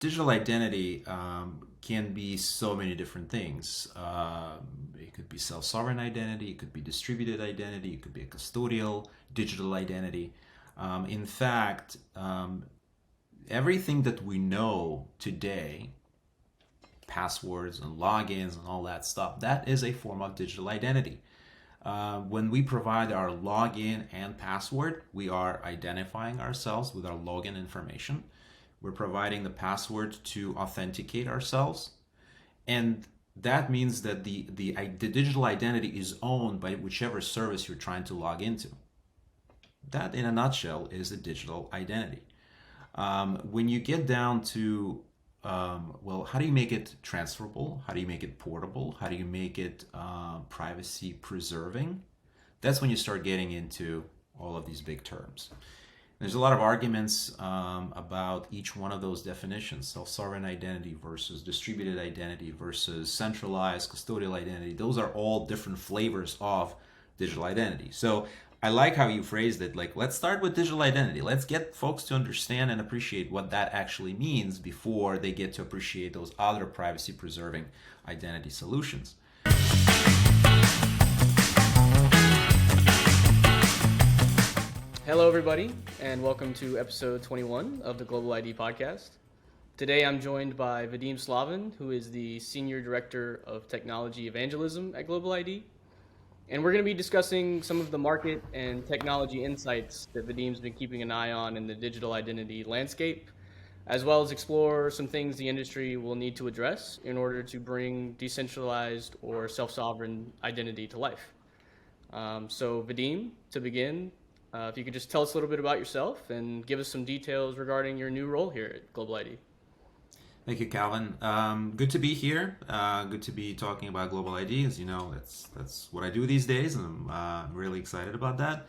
Digital identity can be so many different things. It could be self-sovereign identity, it could be distributed identity, it could be a custodial digital identity. In fact, everything that we know today, passwords and logins and all that stuff, that is a form of digital identity. When we provide our login and password, we are identifying ourselves with our login information. We're providing the password to authenticate ourselves. And that means that the digital identity is owned by whichever service you're trying to log into. That, in a nutshell, is a digital identity. When you get down to, well, how do you make it transferable? How do you make it portable? How do you make it privacy preserving? That's when you start getting into all of these big terms. There's a lot of arguments about each one of those definitions: self-sovereign identity versus distributed identity versus centralized custodial identity. Those are all different flavors of digital identity. So I like how you phrased it, like, let's start with digital identity. Let's get folks to understand and appreciate what that actually means before they get to appreciate those other privacy preserving identity solutions. Hello, everybody, and welcome to episode 21 of the GlobaliD podcast. Today, I'm joined by Vadim Slavin, who is the Senior Director of Technology Evangelism at GlobaliD. And we're going to be discussing some of the market and technology insights that Vadim's been keeping an eye on in the digital identity landscape, as well as explore some things the industry will need to address in order to bring decentralized or self-sovereign identity to life. So Vadim, to begin, if you could just tell us a little bit about yourself and give us some details regarding your new role here at GlobaliD. Thank you, Calvin. Good to be here. Good to be talking about GlobaliD. As you know, that's what I do these days, and I'm really excited about that.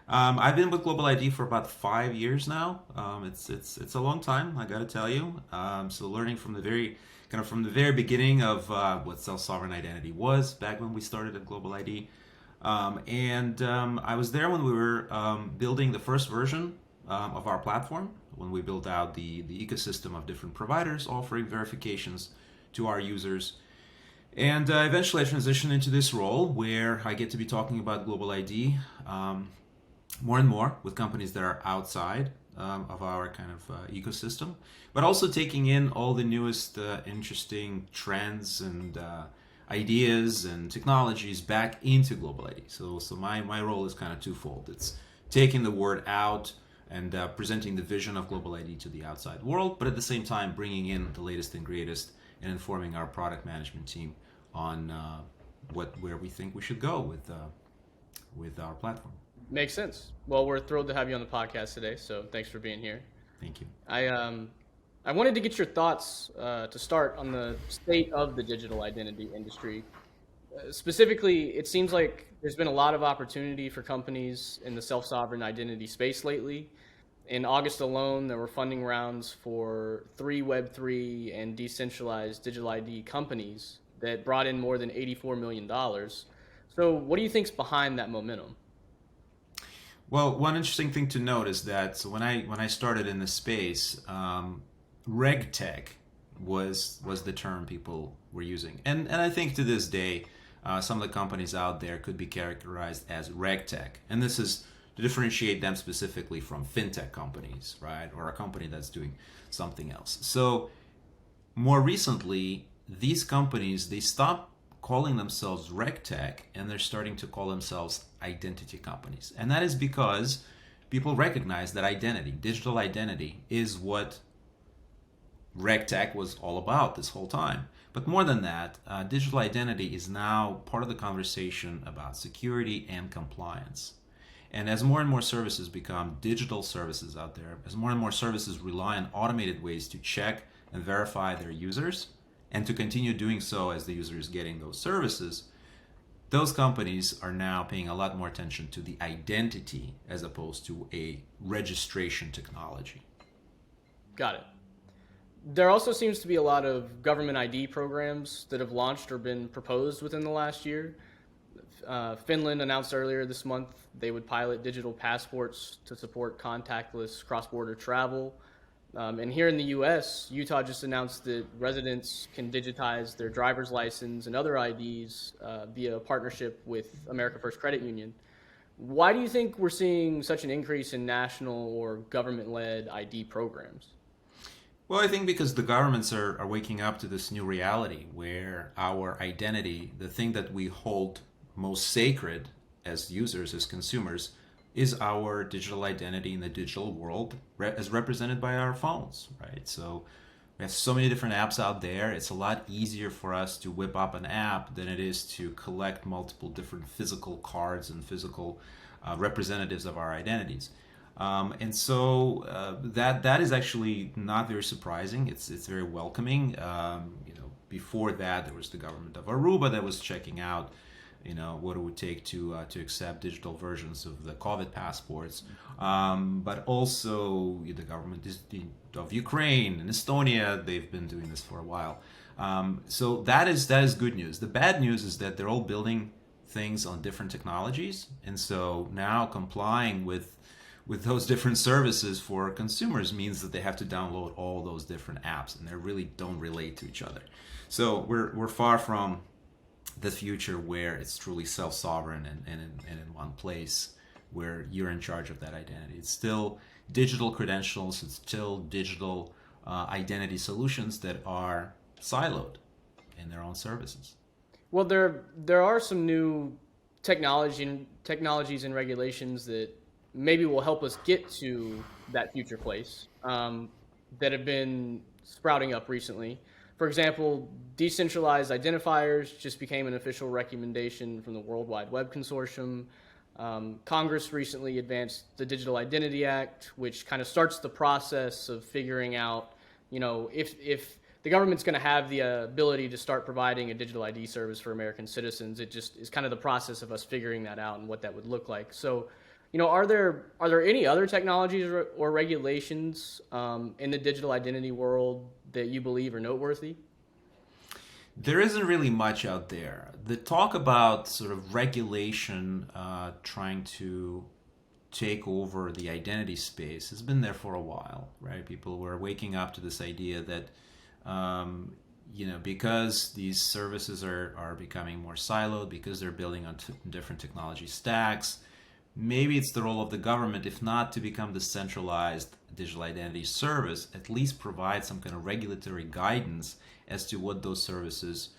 I've been with GlobaliD for about 5 years now. It's a long time, I got to tell you. So learning from the very beginning of what self-sovereign identity was back when we started at GlobaliD. I was there when we were building the first version of our platform, when we built out the ecosystem of different providers offering verifications to our users. And eventually I transitioned into this role where I get to be talking about GlobaliD more and more with companies that are outside of our kind of ecosystem, but also taking in all the newest interesting trends and ideas and technologies back into GlobaliD. So my role is kind of twofold. It's taking the word out and presenting the vision of GlobaliD to the outside world, but at the same time bringing in the latest and greatest and informing our product management team on where we think we should go with our platform. Makes sense. Well, we're thrilled to have you on the podcast today, so thanks for being here. Thank you. I wanted to get your thoughts to start on the state of the digital identity industry. Specifically, it seems like there's been a lot of opportunity for companies in the self-sovereign identity space lately. In August alone, there were funding rounds for 3 Web3 and decentralized digital ID companies that brought in more than $84 million. So what do you think's behind that momentum? Well, one interesting thing to note is that when I started in this space, RegTech was the term people were using, and I think to this day, some of the companies out there could be characterized as RegTech, and this is to differentiate them specifically from fintech companies, right, or a company that's doing something else. So more recently, these companies, they stopped calling themselves RegTech and they're starting to call themselves identity companies, and that is because people recognize that identity, digital identity, is what RegTech was all about this whole time. But more than that, digital identity is now part of the conversation about security and compliance. And as more and more services become digital services out there, as more and more services rely on automated ways to check and verify their users, and to continue doing so as the user is getting those services, those companies are now paying a lot more attention to the identity as opposed to a registration technology. Got it. There also seems to be a lot of government ID programs that have launched or been proposed within the last year. Finland announced earlier this month they would pilot digital passports to support contactless cross-border travel. And here in the US, Utah just announced that residents can digitize their driver's license and other IDs via a partnership with America First Credit Union. Why do you think we're seeing such an increase in national or government-led ID programs? Well, I think because the governments are waking up to this new reality where our identity, the thing that we hold most sacred as users, as consumers, is our digital identity in the digital world as represented by our phones, right? So we have so many different apps out there. It's a lot easier for us to whip up an app than it is to collect multiple different physical cards and physical representatives of our identities. And so that is actually not very surprising. It's very welcoming. Before that, there was the government of Aruba that was checking out, what it would take to accept digital versions of the COVID passports. But also the government of Ukraine and Estonia, they've been doing this for a while. So that is good news. The bad news is that they're all building things on different technologies, and so now complying with those different services for consumers means that they have to download all those different apps, and they really don't relate to each other. So we're far from the future where it's truly self-sovereign and in one place where you're in charge of that identity. It's still digital credentials, it's still digital identity solutions that are siloed in their own services. Well, there are some new technologies and regulations that maybe will help us get to that future place that have been sprouting up recently. For example, decentralized identifiers just became an official recommendation from the World Wide Web Consortium. Congress recently advanced the Digital Identity Act, which kind of starts the process of figuring out, if the government's going to have the ability to start providing a digital ID service for American citizens. It just is kind of the process of us figuring that out and what that would look like. So, are there any other technologies or regulations in the digital identity world that you believe are noteworthy? There isn't really much out there. The talk about sort of regulation trying to take over the identity space has been there for a while, right? People were waking up to this idea that, because these services are becoming more siloed, because they're building on different technology stacks, maybe it's the role of the government, if not to become the centralized digital identity service, at least provide some kind of regulatory guidance as to what those services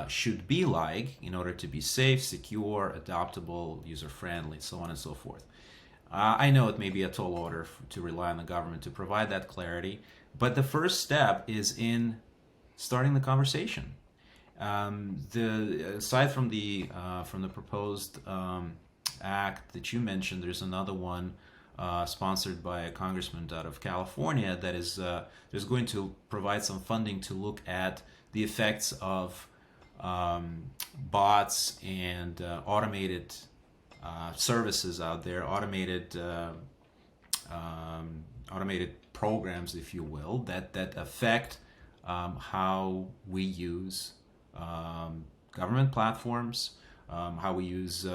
should be like in order to be safe, secure, adoptable, user-friendly, so on and so forth. I know it may be a tall order to rely on the government to provide that clarity, but the first step is in starting the conversation. Aside from the proposed act that you mentioned, there's another one sponsored by a congressman out of California that is going to provide some funding to look at the effects of bots and automated services out there, automated programs, if you will, that affect how we use government platforms, how we use,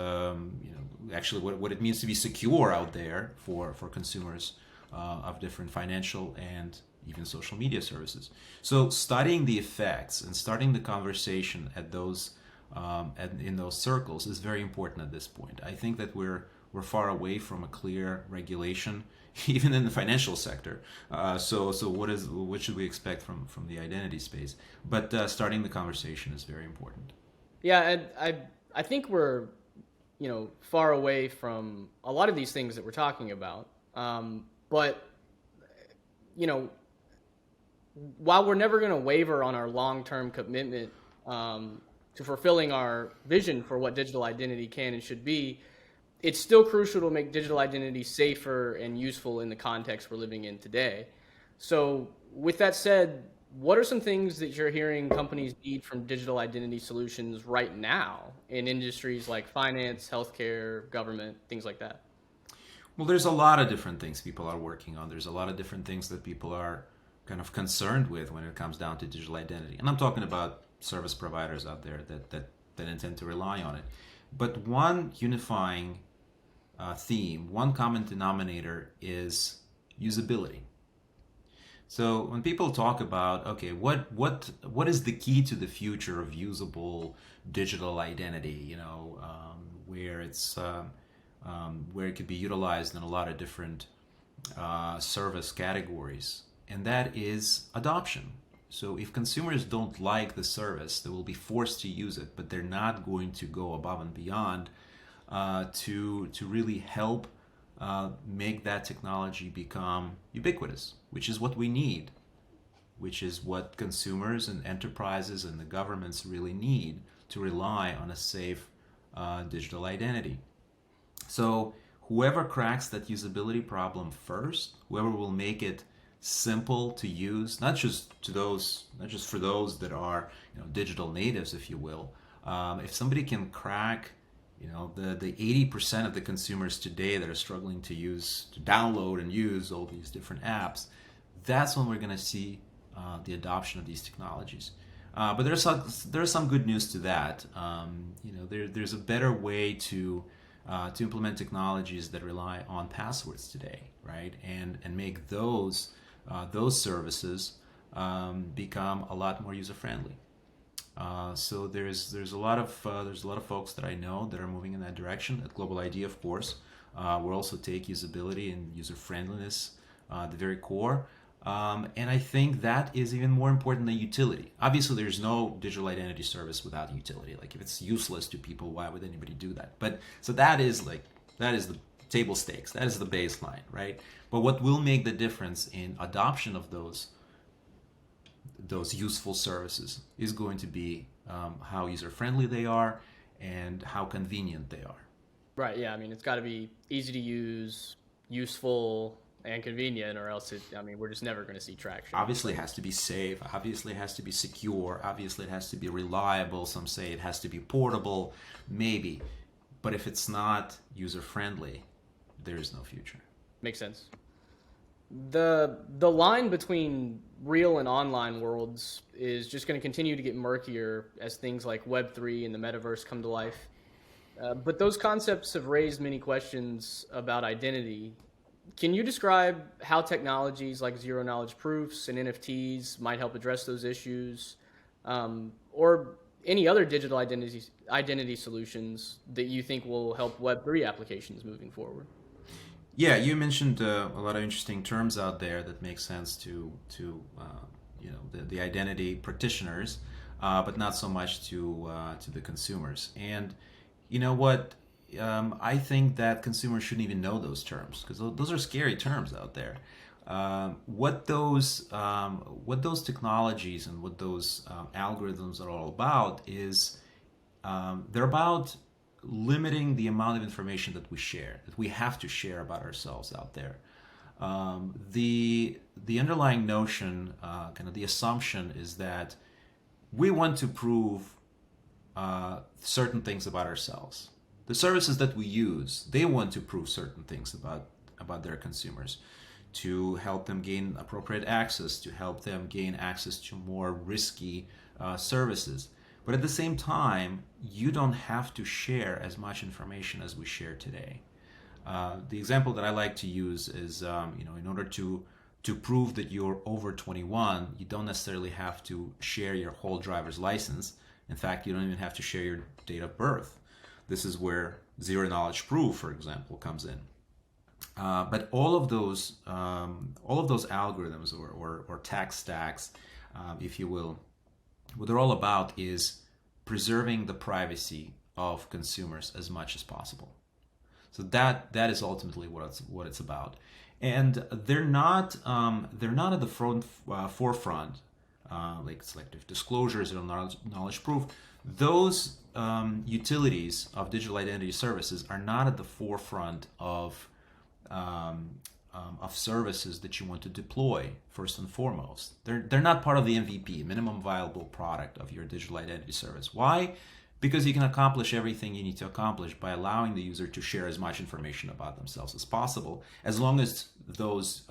actually what it means to be secure out there for consumers of different financial and even social media services. So studying the effects and starting the conversation at those in those circles is very important at this point. I think that we're far away from a clear regulation, even in the financial sector. So what should we expect from the identity space? But starting the conversation is very important. Yeah, I think we're far away from a lot of these things that we're talking about. But while we're never going to waver on our long-term commitment to fulfilling our vision for what digital identity can and should be, it's still crucial to make digital identity safer and useful in the context we're living in today. So with that said, what are some things that you're hearing companies need from digital identity solutions right now in industries like finance, healthcare, government, things like that? Well, there's a lot of different things people are working on. There's a lot of different things that people are kind of concerned with when it comes down to digital identity. And I'm talking about service providers out there that intend to rely on it. But one unifying theme, one common denominator is usability. So when people talk about, okay, what is the key to the future of usable digital identity? Where where it could be utilized in a lot of different service categories, and that is adoption. So if consumers don't like the service, they will be forced to use it, but they're not going to go above and beyond to really help make that technology become ubiquitous, which is what we need, which is what consumers and enterprises and the governments really need to rely on a safe digital identity. So whoever cracks that usability problem first, whoever will make it simple to use, not just for those that are digital natives, if you will. If somebody can crack the 80% of the consumers today that are struggling to download and use all these different apps, that's when we're going to see the adoption of these technologies. But there's some good news to that. There's a better way to implement technologies that rely on passwords today, right? And make those services become a lot more user friendly. So there's a lot of folks that I know that are moving in that direction. At GlobaliD, of course, we'll also take usability and user friendliness at the very core. And I think that is even more important than utility. Obviously, there's no digital identity service without utility. Like if it's useless to people, why would anybody do that? But so that is the table stakes. That is the baseline, right? But what will make the difference in adoption of those useful services is going to be how user friendly they are and how convenient they are. Right. Yeah. I mean, it's got to be easy to use, useful, and convenient, or else we're just never going to see traction. Obviously it has to be safe, obviously it has to be secure, obviously it has to be reliable. Some say it has to be portable, maybe, but if it's not user friendly, there is no future. Makes sense. The line between real and online worlds is just going to continue to get murkier as things like Web3 and the metaverse come to life. But those concepts have raised many questions about identity. Can you describe how technologies like zero-knowledge proofs and NFTs might help address those issues, or any other digital identity solutions that you think will help Web3 applications moving forward? Yeah, you mentioned a lot of interesting terms out there that make sense to the identity practitioners, but not so much to the consumers. And you know what? I think that consumers shouldn't even know those terms because those are scary terms out there. What those technologies and what those algorithms are all about is they're about limiting the amount of information that we have to share about ourselves out there. The underlying notion, kind of the assumption, is that we want to prove certain things about ourselves. The services that we use, they want to prove certain things about their consumers, to help them gain appropriate access, to help them gain access to more risky services. But at the same time, you don't have to share as much information as we share today. The example that I like to use is, in order to prove that you're over 21, you don't necessarily have to share your whole driver's license. In fact, you don't even have to share your date of birth. This is where zero-knowledge proof, for example, comes in. But all of those algorithms or tech stacks, if you will, what they're all about is preserving the privacy of consumers as much as possible. So that is ultimately what it's about. And they're not at the forefront, like selective disclosures or knowledge proof. Those utilities of digital identity services are not at the forefront of services that you want to deploy first and foremost. They're not part of the MVP, minimum viable product of your digital identity service. Why? Because you can accomplish everything you need to accomplish by allowing the user to share as much information about themselves as possible, as long as those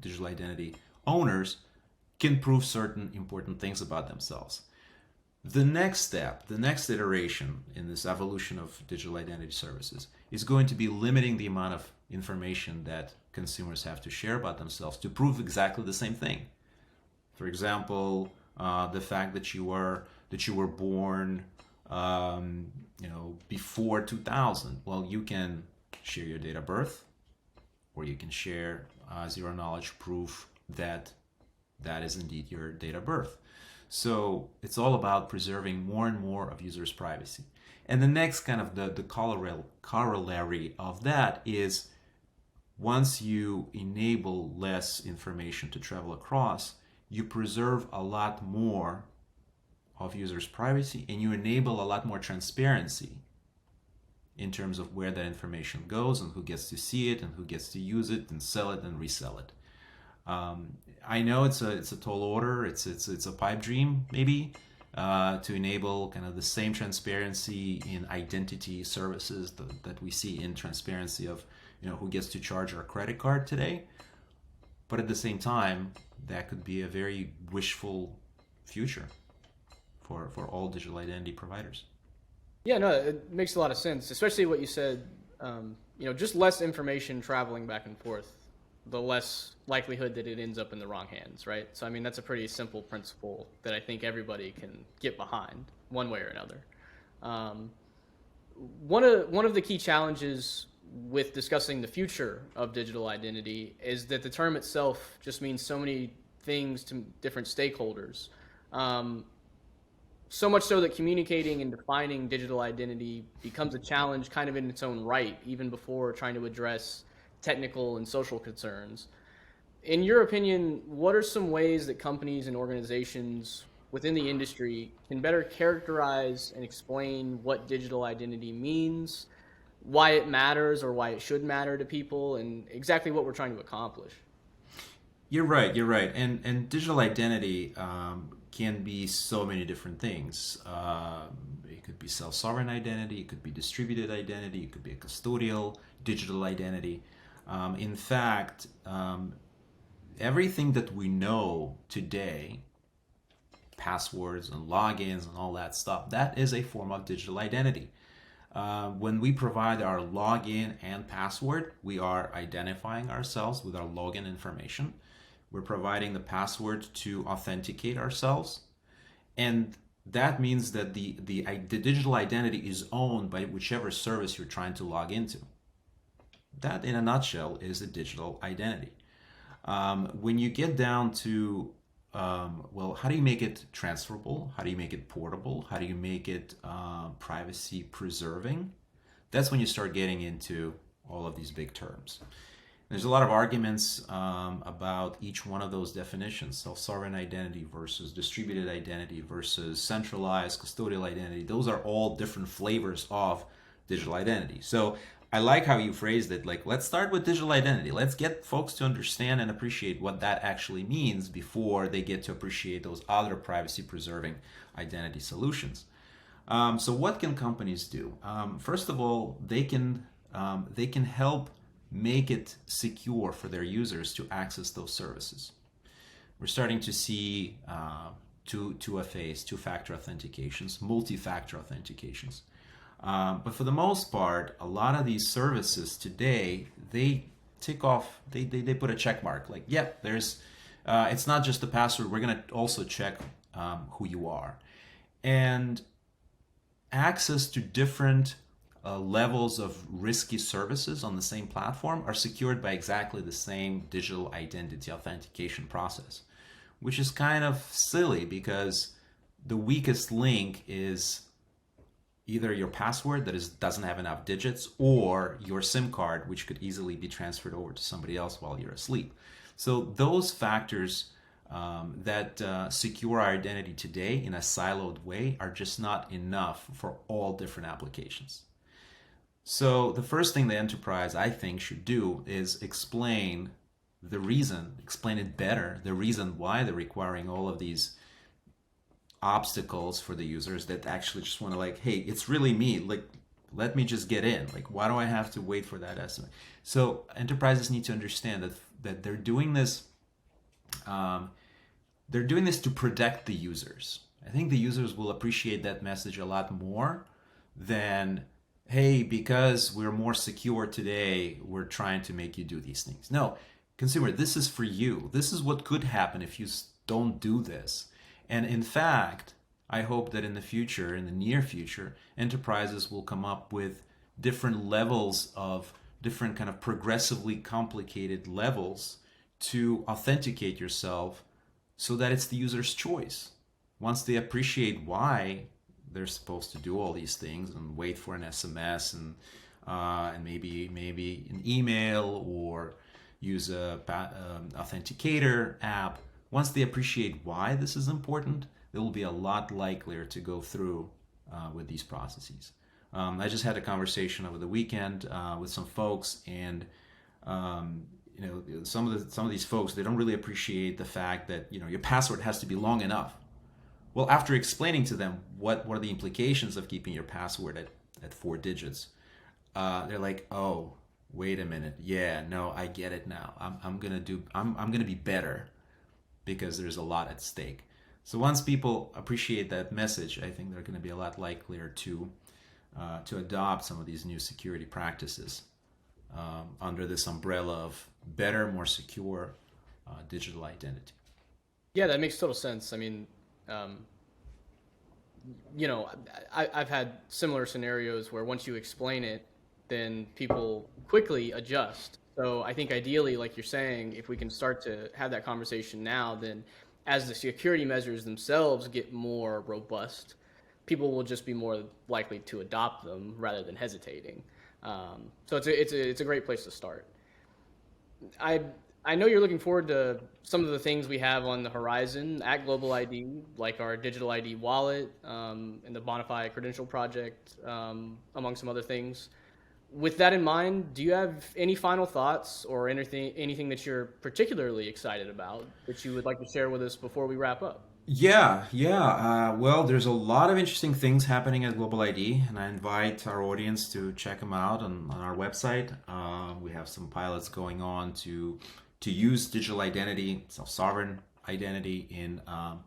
digital identity owners can prove certain important things about themselves. The next step, the next iteration in this evolution of digital identity services is going to be limiting the amount of information that consumers have to share about themselves to prove exactly the same thing. For example, the fact that you were born, before 2000. Well, you can share your date of birth, or you can share zero knowledge proof that that is indeed your date of birth. So it's all about preserving more and more of users' privacy. And the next kind of the corollary of that is, once you enable less information to travel across, you preserve a lot more of users' privacy, and you enable a lot more transparency in terms of where that information goes and who gets to see it and who gets to use it and sell it and resell it. I know it's a tall order. It's a pipe dream maybe to enable kind of the same transparency in identity services that we see in transparency of who gets to charge our credit card today. But at the same time, that could be a very wishful future for all digital identity providers. Yeah, no, it makes a lot of sense, especially what you said. Just less information traveling back and forth, the less likelihood that it ends up in the wrong hands, right? So, I mean, that's a pretty simple principle that I think everybody can get behind one way or another. One of the key challenges with discussing the future of digital identity is that the term itself just means so many things to different stakeholders. So much so that communicating and defining digital identity becomes a challenge kind of in its own right, even before trying to address technical and social concerns. In your opinion, what are some ways that companies and organizations within the industry can better characterize and explain what digital identity means, why it matters or why it should matter to people, and exactly what we're trying to accomplish? You're right. And digital identity can be so many different things. It could be self-sovereign identity, it could be distributed identity, it could be a custodial digital identity. In fact, everything that we know today, passwords and logins and all that stuff, that is a form of digital identity. When we provide our login and password, we are identifying ourselves with our login information. We're providing the password to authenticate ourselves. And that means that the digital identity is owned by whichever service you're trying to log into. That, in a nutshell, is a digital identity. When you get down to, how do you make it transferable? How do you make it portable? How do you make it privacy preserving? That's when you start getting into all of these big terms. There's a lot of arguments about each one of those definitions: self-sovereign identity versus distributed identity versus centralized custodial identity. Those are all different flavors of digital identity. So I like how you phrased it, like, let's start with digital identity. Let's get folks to understand and appreciate what that actually means before they get to appreciate those other privacy-preserving identity solutions. So what can companies do? First of all, they can help make it secure for their users to access those services. We're starting to see 2FAs, two-factor authentications, multi-factor authentications. But for the most part, a lot of these services today, they tick off, they put a check mark, like, yep, there's, it's not just the password, we're going to also check who you are. And access to different levels of risky services on the same platform are secured by exactly the same digital identity authentication process, which is kind of silly because the weakest link is either your password that doesn't have enough digits, or your SIM card, which could easily be transferred over to somebody else while you're asleep. So those factors that secure our identity today in a siloed way are just not enough for all different applications. So the first thing the enterprise, I think, should do is explain it better, the reason why they're requiring all of these obstacles for the users that actually just want to, like, hey, it's really me, like, let me just get in. Like, why do I have to wait for that estimate? So enterprises need to understand that they're doing this to protect the users. I think the users will appreciate that message a lot more than hey, because we're more secure today, we're trying to make you do these things. No, consumer, this is for you. This is what could happen if you don't do this. And in fact, I hope that in the future, in the near future, enterprises will come up with different levels of different kind of progressively complicated levels to authenticate yourself so that it's the user's choice. Once they appreciate why they're supposed to do all these things and wait for an SMS and maybe an email or use a authenticator app. Once they appreciate why this is important, they will be a lot likelier to go through with these processes. I just had a conversation over the weekend with some folks, and some of these folks, they don't really appreciate the fact that your password has to be long enough. Well, after explaining to them what are the implications of keeping your password at 4 digits, they're like, "Oh, wait a minute. Yeah, no, I get it now. I'm gonna be better because there's a lot at stake." So once people appreciate that message, I think they're going to be a lot likelier to adopt some of these new security practices under this umbrella of better, more secure digital identity. Yeah, that makes total sense. I mean, um, I've had similar scenarios where once you explain it, then people quickly adjust. So I think ideally, like you're saying, if we can start to have that conversation now, then as the security measures themselves get more robust, people will just be more likely to adopt them rather than hesitating. So it's a great place to start. I I know you're looking forward to some of the things we have on the horizon at GlobaliD, like our digital ID wallet and the Bonify Credential Project, among some other things. With that in mind, do you have any final thoughts or anything that you're particularly excited about that you would like to share with us before we wrap up? Yeah. Well, there's a lot of interesting things happening at Global ID, and I invite our audience to check them out on our website. We have some pilots going on to use digital identity, self-sovereign identity in an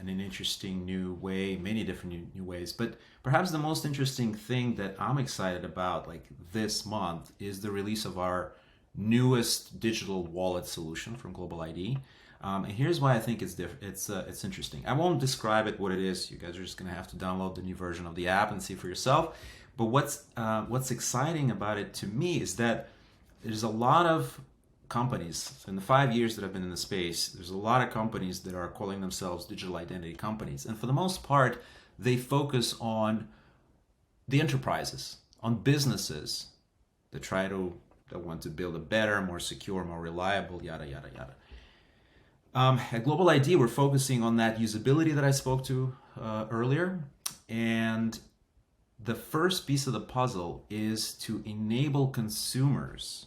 interesting new way, many different new ways. But perhaps the most interesting thing that I'm excited about, like this month, is the release of our newest digital wallet solution from Global ID. And here's why I think it's different. It's interesting. I won't describe it what it is. You guys are just gonna have to download the new version of the app and see for yourself. But what's exciting about it to me is that there's a lot of companies. So in the 5 years that I've been in the space, there's a lot of companies that are calling themselves digital identity companies, and for the most part, they focus on the enterprises, on businesses that want to build a better, more secure, more reliable, yada yada yada. At Global ID, we're focusing on that usability that I spoke to earlier. And the first piece of the puzzle is to enable consumers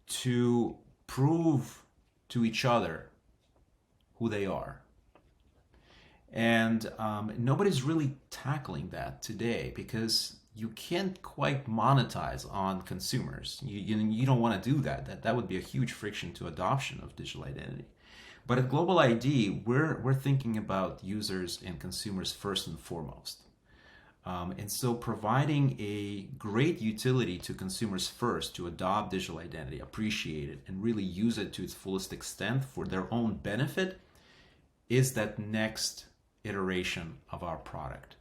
to prove to each other who they are. And nobody's really tackling that today because you can't quite monetize on consumers. You don't want to do that. That would be a huge friction to adoption of digital identity. But at Global ID, we're thinking about users and consumers first and foremost. And so providing a great utility to consumers first to adopt digital identity, appreciate it, and really use it to its fullest extent for their own benefit is that next iteration of our product.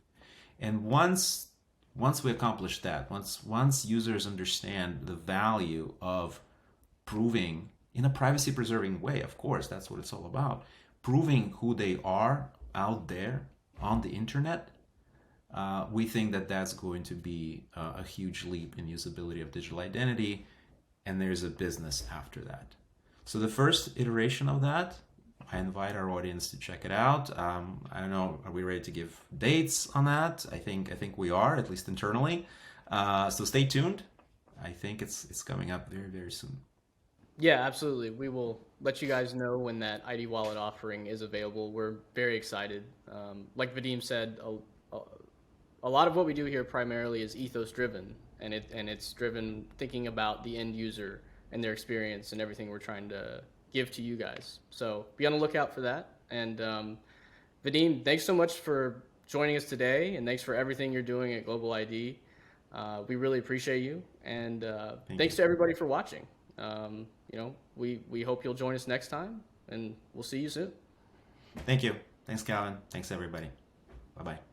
And once we accomplish that, once users understand the value of proving in a privacy preserving way, of course, that's what it's all about, proving who they are out there on the internet, we think that that's going to be a huge leap in usability of digital identity, and there's a business after that. So the first iteration of that, I invite our audience to check it out. I don't know, are we ready to give dates on that? I think we are, at least internally. So stay tuned. I think it's coming up very, very soon. Yeah, absolutely. We will let you guys know when that ID wallet offering is available. We're very excited. Like Vadim said, a lot of what we do here primarily is ethos driven, and it's driven thinking about the end user and their experience and everything we're trying to give to you guys. So be on the lookout for that. And Vadim, thanks so much for joining us today, and thanks for everything you're doing at GlobaliD. We really appreciate you, and thanks to everybody for watching. We hope you'll join us next time, and we'll see you soon. Thank you. Thanks, Calvin. Thanks, everybody. Bye-bye.